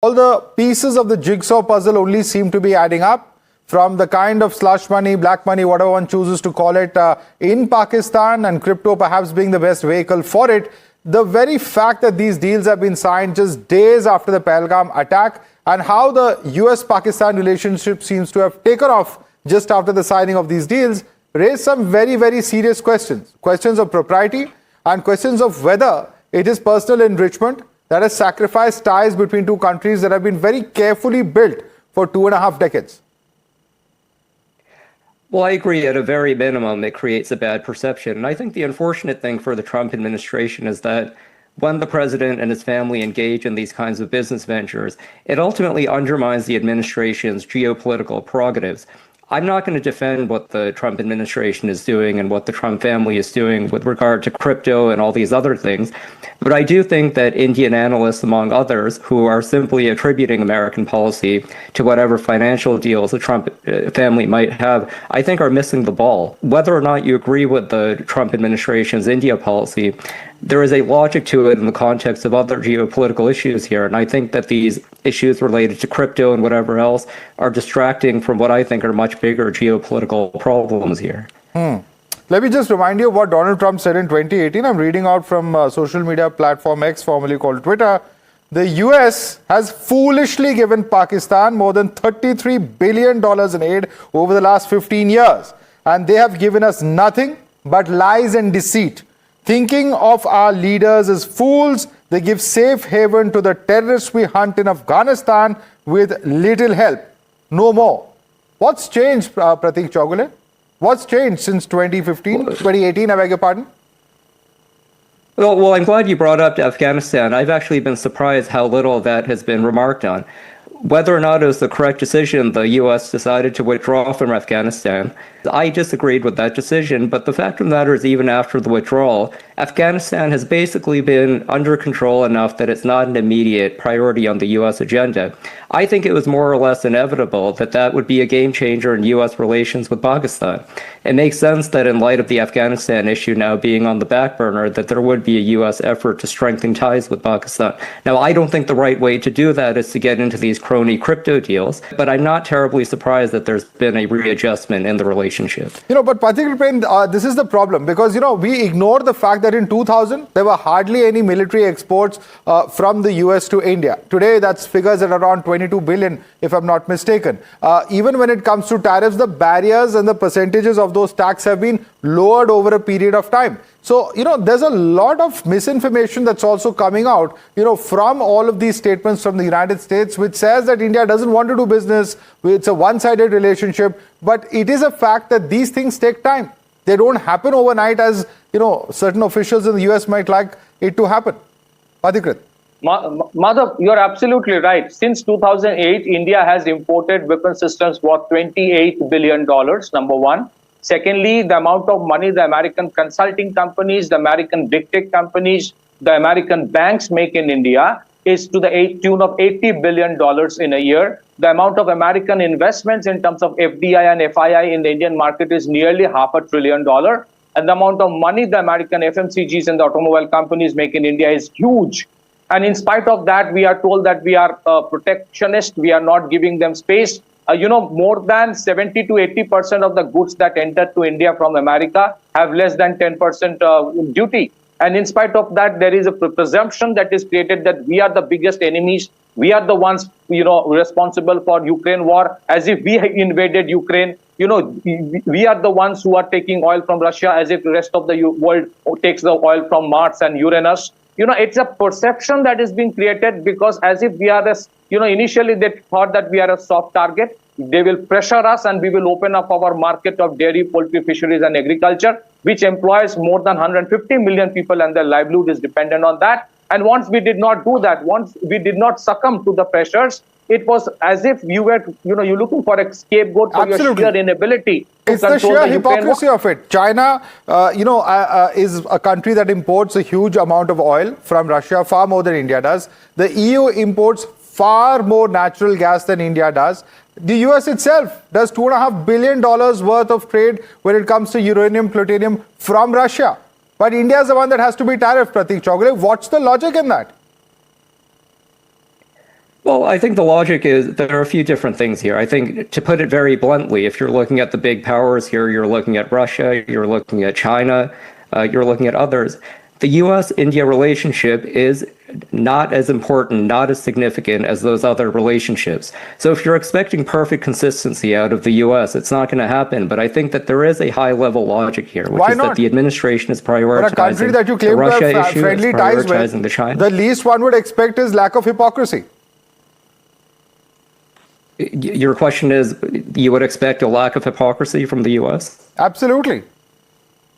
all the pieces of the jigsaw puzzle only seem to be adding up, from the kind of slush money, black money, whatever one chooses to call it, in Pakistan, and crypto perhaps being the best vehicle for it. The very fact that these deals have been signed just days after the Pahalgam attack, and how the US-Pakistan relationship seems to have taken off just after the signing of these deals, raise some very, very serious questions. Questions of propriety and questions of whether it is personal enrichment that has sacrificed ties between two countries that have been very carefully built for 2.5 decades. Well, I agree. At a very minimum, it creates a bad perception. And I think the unfortunate thing for the Trump administration is that when the president and his family engage in these kinds of business ventures, it ultimately undermines the administration's geopolitical prerogatives. I'm not going to defend what the Trump administration is doing and what the Trump family is doing with regard to crypto and all these other things. But I do think that Indian analysts, among others, who are simply attributing American policy to whatever financial deals the Trump family might have, I think are missing the ball. Whether or not you agree with the Trump administration's India policy, there is a logic to it in the context of other geopolitical issues here. And I think that these issues related to crypto and whatever else are distracting from what I think are much bigger geopolitical problems here. Let me just remind you of what Donald Trump said in 2018. I'm reading out from social media platform X, formerly called Twitter. The US has foolishly given Pakistan more than $33 billion in aid over the last 15 years. And they have given us nothing but lies and deceit. Thinking of our leaders as fools, they give safe haven to the terrorists we hunt in Afghanistan with little help. No more. What's changed, Pratik Chougule? What's changed since 2018, I beg your pardon? Well, I'm glad you brought up Afghanistan. I've actually been surprised how little that has been remarked on. Whether or not it was the correct decision, the U.S. decided to withdraw from Afghanistan. I disagreed with that decision, but the fact of the matter is, even after the withdrawal, Afghanistan has basically been under control enough that it's not an immediate priority on the U.S. agenda. I think it was more or less inevitable that that would be a game changer in U.S. relations with Pakistan. It makes sense that in light of the Afghanistan issue now being on the back burner, that there would be a U.S. effort to strengthen ties with Pakistan. Now, I don't think the right way to do that is to get into these crony crypto deals, but I'm not terribly surprised that there's been a readjustment in the relationship. But Pratik, this is the problem, because, we ignore the fact that in 2000, there were hardly any military exports from the US to India. Today, that's figures at around 22 billion, if I'm not mistaken. Even when it comes to tariffs, the barriers and the percentages of those taxes have been lowered over a period of time. So, there's a lot of misinformation that's also coming out, from all of these statements from the United States, which says that India doesn't want to do business. It's a one-sided relationship. But it is a fact that these things take time. They don't happen overnight as, certain officials in the US might like it to happen. Pratik. Madhav, you're absolutely right. Since 2008, India has imported weapon systems worth $28 billion, number one. Secondly, the amount of money the American consulting companies, the American big tech companies, the American banks make in India is to the tune of $80 billion in a year. The amount of American investments in terms of FDI and FII in the Indian market is nearly $500 billion. And the amount of money the American FMCGs and the automobile companies make in India is huge. And in spite of that, we are told that we are protectionist. We are not giving them space. More than 70 to 80% of the goods that enter to India from America have less than 10% duty. And in spite of that, there is a presumption that is created that we are the biggest enemies. We are the ones, responsible for Ukraine war, as if we invaded Ukraine. We are the ones who are taking oil from Russia, as if the rest of the world takes the oil from Mars and Uranus. It's a perception that is being created because as if we are initially they thought that we are a soft target. They will pressure us and we will open up our market of dairy, poultry, fisheries and agriculture, which employs more than 150 million people and their livelihood is dependent on that. And once we did not do that, once we did not succumb to the pressures, it was as if you were, you're looking for a scapegoat for your sheer inability. It's the sheer hypocrisy of it. China, is a country that imports a huge amount of oil from Russia, far more than India does. The EU imports far more natural gas than India does. The US itself does $2.5 billion worth of trade when it comes to uranium, plutonium from Russia. But India is the one that has to be tariffed, Pratik Chougule. What's the logic in that? Well, I think the logic is there are a few different things here. I think, to put it very bluntly, if you're looking at the big powers here, you're looking at Russia, you're looking at China, you're looking at others. The U.S.-India relationship is not as important, not as significant as those other relationships. So if you're expecting perfect consistency out of the U.S., it's not going to happen. But I think that there is a high-level logic here, which Why is not? that the administration is For prioritizing a country that you the claim to Russia have issue, friendly is ties prioritizing with, the China. the least one would expect is lack of hypocrisy. Your question is, you would expect a lack of hypocrisy from the U.S.? Absolutely.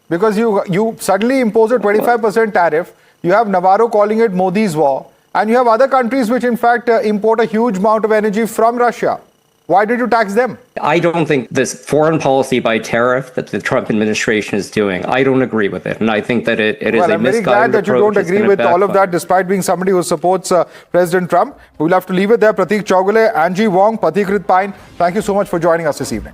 Because you suddenly impose a 25% tariff, you have Navarro calling it Modi's war, and you have other countries which in fact import a huge amount of energy from Russia. Why did you tax them? I don't think this foreign policy by tariff that the Trump administration is doing, I don't agree with it. And I think that it is a misguided approach. I'm very glad that you don't agree with all of that, despite being somebody who supports President Trump. We'll have to leave it there. Pratik Chougule, Angie Wong, Pathikrit Pine, thank you so much for joining us this evening.